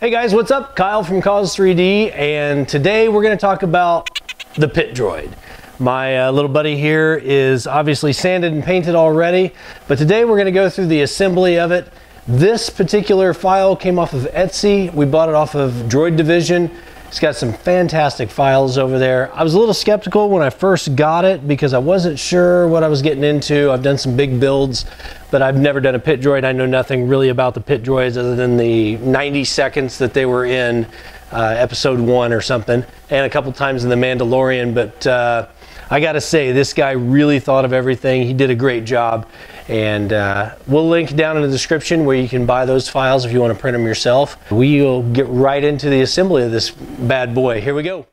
Hey guys, what's up? Kyle from Cause 3D, and today we're going to talk about the pit droid. My little buddy here is obviously sanded and painted already, but today we're going to go through the assembly of it. This particular file came off of Etsy. We bought it off of Droid Division. It's got some fantastic files over there. I was a little skeptical when I first got it because I wasn't sure what I was getting into. I've done some big builds, but I've never done a pit droid. I know nothing really about the pit droids other than the 90 seconds that they were in episode 1 or something, and a couple times in The Mandalorian. But I gotta say, this guy really thought of everything. He did a great job, and we'll link down in the description where you can buy those files if you want to print them yourself. We'll get right into the assembly of this bad boy. Here we go.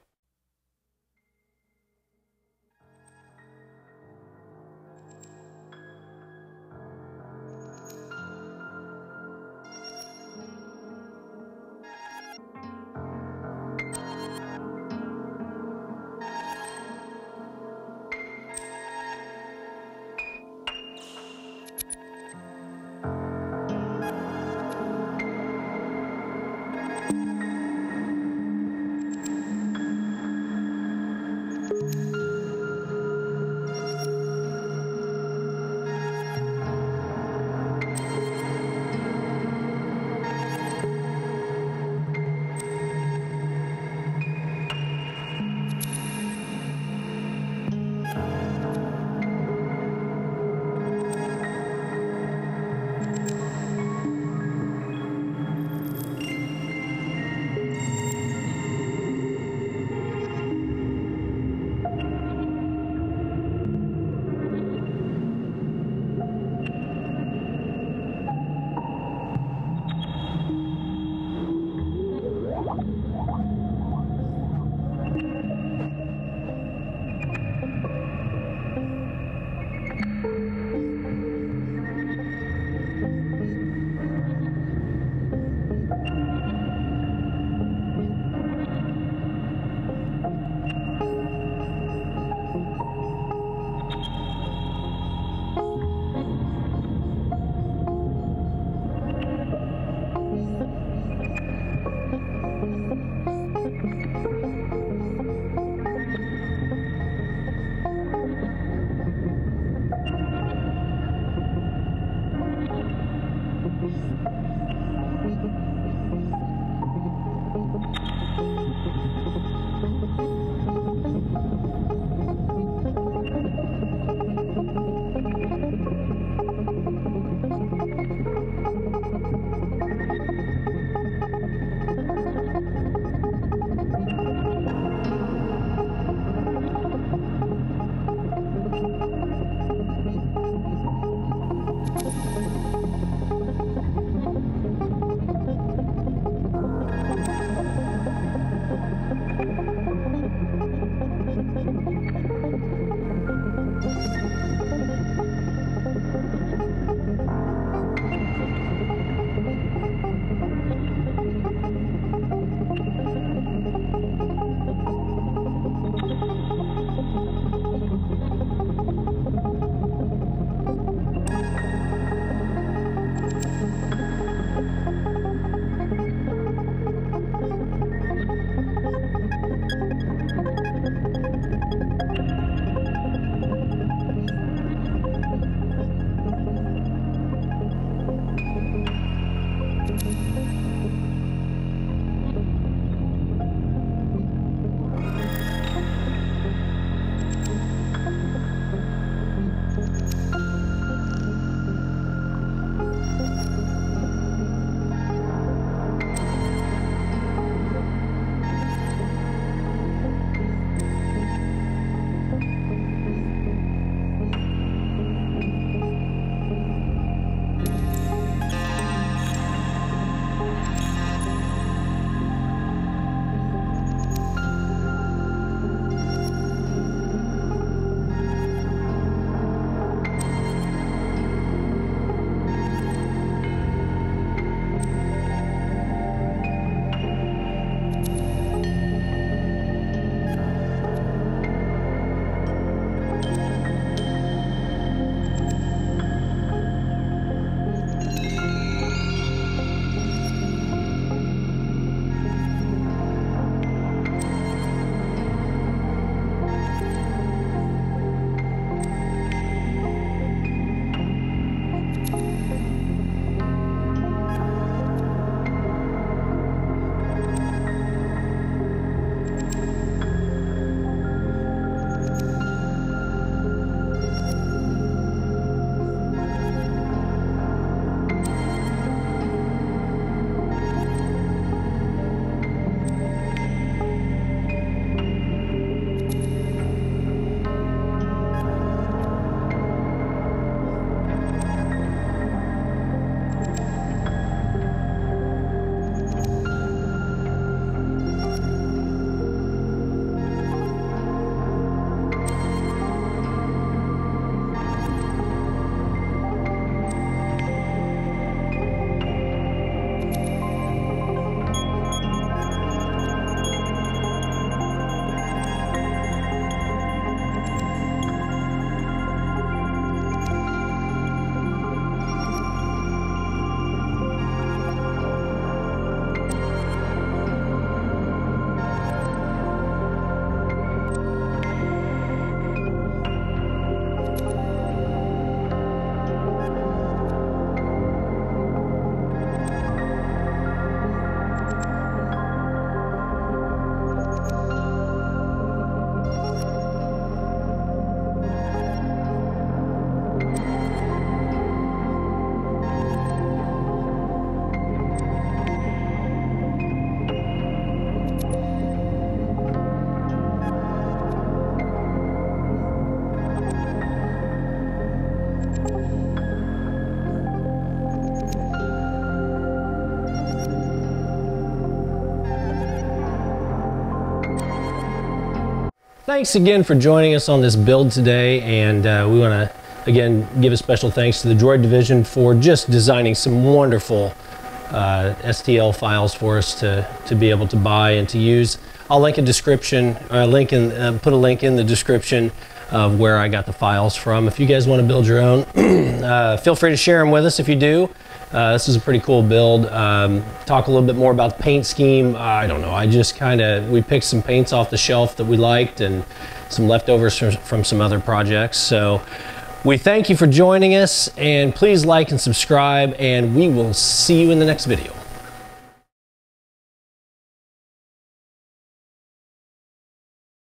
thanks again for joining us on this build today, and we want to again give a special thanks to the Droid division for just designing some wonderful STL files for us to be able to buy and to use. I'll link a description, put a link in the description of where I got the files from. If you guys want to build your own, feel free to share them with us if you do. This is a pretty cool build. Talk a little bit more about the paint scheme. I don't know, we picked some paints off the shelf that we liked and some leftovers from some other projects. So we thank you for joining us, and please like and subscribe, and we will see you in the next video.